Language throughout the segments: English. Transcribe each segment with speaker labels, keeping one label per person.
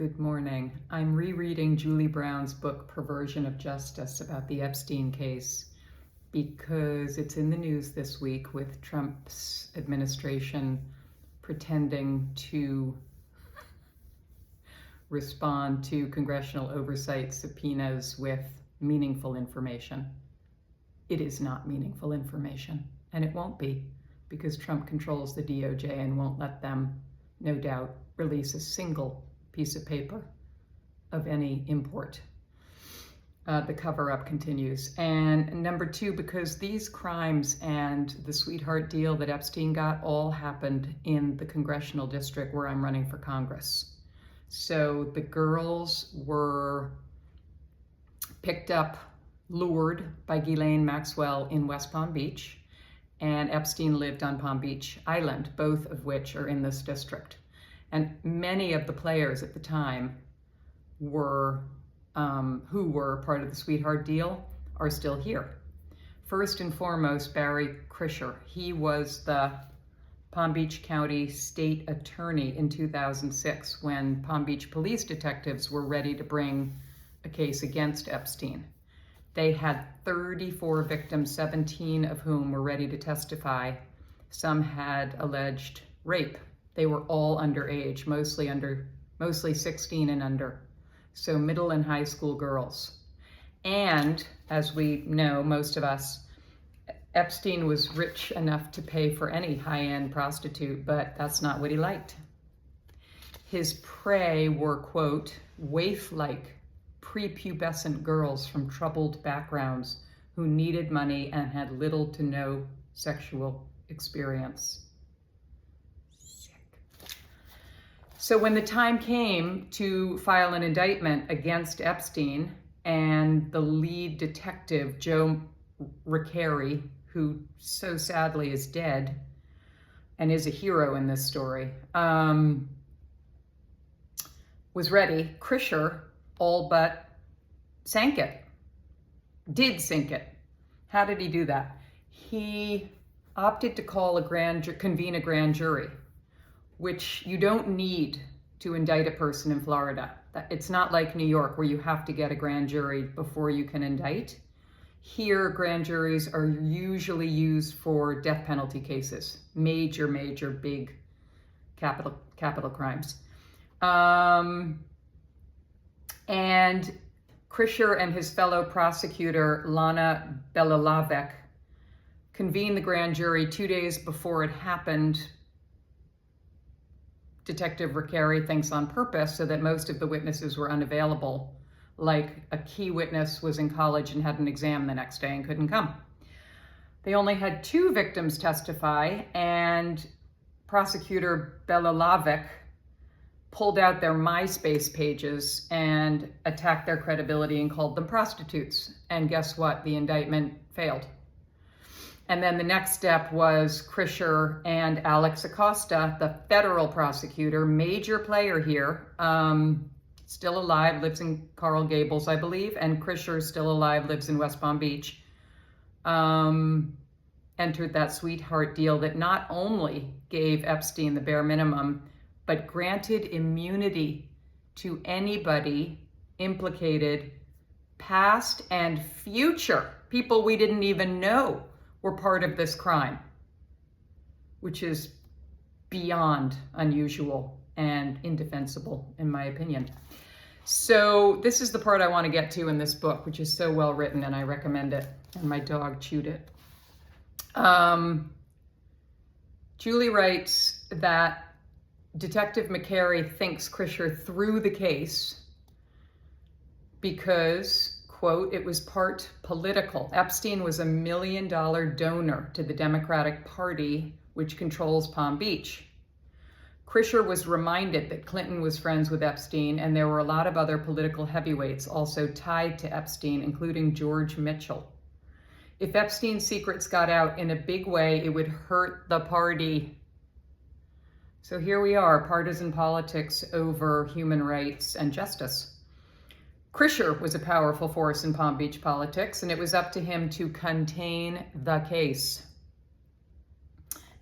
Speaker 1: Good morning. I'm rereading Julie Brown's book, Perversion of Justice, about the Epstein case because it's in the news this week with Trump's administration pretending to respond to congressional oversight subpoenas with meaningful information. It is not meaningful information, and it won't be, because Trump controls the DOJ and won't let them, no doubt, release a single piece of paper of any import. The cover-up continues. And number two, because these crimes and the sweetheart deal that Epstein got all happened in the congressional district where I'm running for Congress. So the girls were picked up, lured by Ghislaine Maxwell in West Palm Beach, and Epstein lived on Palm Beach Island, both of which are in this district. And many of the players at the time were, who were part of the sweetheart deal are still here. First and foremost, Barry Krischer. He was the Palm Beach County State Attorney in 2006 when Palm Beach police detectives were ready to bring a case against Epstein. They had 34 victims, 17 of whom were ready to testify. Some had alleged rape. They were all underage, mostly 16 and under. So middle and high school girls. And as we know, most of us, Epstein was rich enough to pay for any high-end prostitute, but that's not what he liked. His prey were, quote, waif-like, prepubescent girls from troubled backgrounds who needed money and had little to no sexual experience. So when the time came to file an indictment against Epstein, and the lead detective, Joe Recarey, who so sadly is dead and is a hero in this story, was ready, Krischer all but sank it, did sink it. How did he do that? He opted to convene a grand jury, which you don't need to indict a person in Florida. It's not like New York where you have to get a grand jury before you can indict. Here, grand juries are usually used for death penalty cases, major, big capital crimes. And Krischer and his fellow prosecutor, Lana Belalavec, convened the grand jury 2 days before it happened. Detective Recarey thinks on purpose so that most of the witnesses were unavailable, like a key witness was in college and had an exam the next day and couldn't come. They only had 2 victims testify, and prosecutor Belalavec pulled out their MySpace pages and attacked their credibility and called them prostitutes. And guess what? The indictment failed. And then the next step was Krischer and Alex Acosta, the federal prosecutor, major player here, still alive, lives in Coral Gables, I believe, and Krischer is still alive, lives in West Palm Beach, entered that sweetheart deal that not only gave Epstein the bare minimum, but granted immunity to anybody implicated, past and future, people we didn't even know were part of this crime, which is beyond unusual and indefensible, in my opinion. So this is the part I want to get to in this book, which is so well written, and I recommend it. And my dog chewed it. Julie writes that Detective Recarey thinks Krischer threw the case because, quote, it was part political. Epstein was $1 million donor to the Democratic Party, which controls Palm Beach. Krischer was reminded that Clinton was friends with Epstein, and there were a lot of other political heavyweights also tied to Epstein, including George Mitchell. If Epstein's secrets got out in a big way, it would hurt the party. So here we are, partisan politics over human rights and justice. Krischer was a powerful force in Palm Beach politics, and it was up to him to contain the case.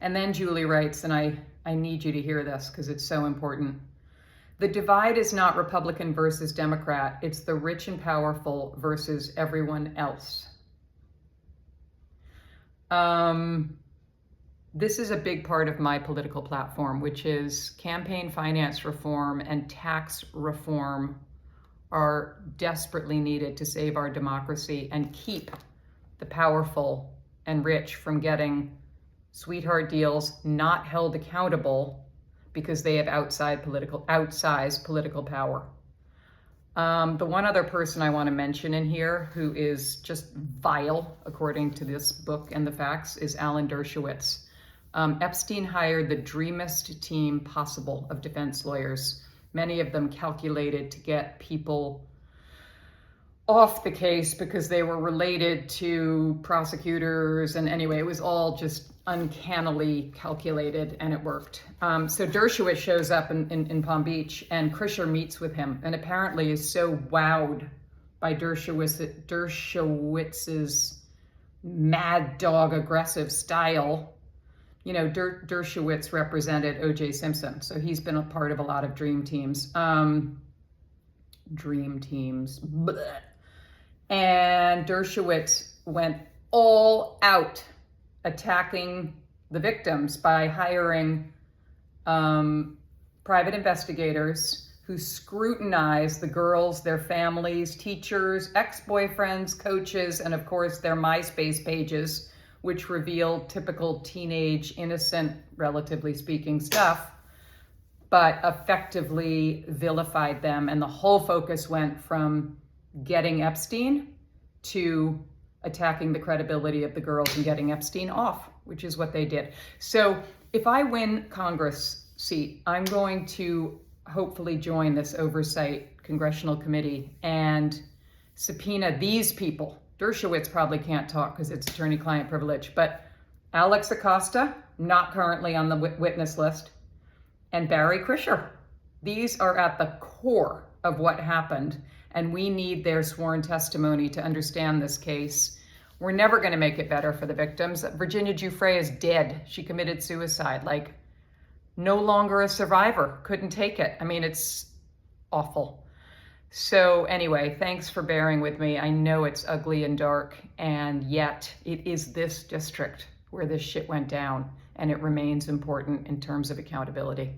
Speaker 1: And then Julie writes, and I need you to hear this because it's so important. The divide is not Republican versus Democrat. It's the rich and powerful versus everyone else. This is a big part of my political platform, which is campaign finance reform and tax reform are desperately needed to save our democracy and keep the powerful and rich from getting sweetheart deals, not held accountable because they have outsized political power. The one other person I want to mention in here who is just vile, according to this book and the facts, is Alan Dershowitz. Epstein hired the dreamiest team possible of defense lawyers, many of them calculated to get people off the case because they were related to prosecutors. And anyway, it was all just uncannily calculated, and it worked. So Dershowitz shows up in Palm Beach, and Krischer meets with him, and apparently is so wowed by Dershowitz's mad dog aggressive style. You know, Dershowitz represented O.J. Simpson, so he's been a part of a lot of dream teams. Dream teams. Blech. And Dershowitz went all out attacking the victims by hiring private investigators who scrutinized the girls, their families, teachers, ex-boyfriends, coaches, and of course their MySpace pages, which revealed typical teenage, innocent, relatively speaking, stuff, but effectively vilified them. And the whole focus went from getting Epstein to attacking the credibility of the girls and getting Epstein off, which is what they did. So if I win Congress seat, I'm going to hopefully join this oversight congressional committee and subpoena these people. Dershowitz probably can't talk because it's attorney-client privilege, but Alex Acosta, not currently on the witness list, and Barry Krischer. These are at the core of what happened, and we need their sworn testimony to understand this case. We're never going to make it better for the victims. Virginia Giuffre is dead. She committed suicide, like no longer a survivor, couldn't take it. I mean, it's awful. So anyway, thanks for bearing with me. I know it's ugly and dark, and yet it is this district where this shit went down, and it remains important in terms of accountability.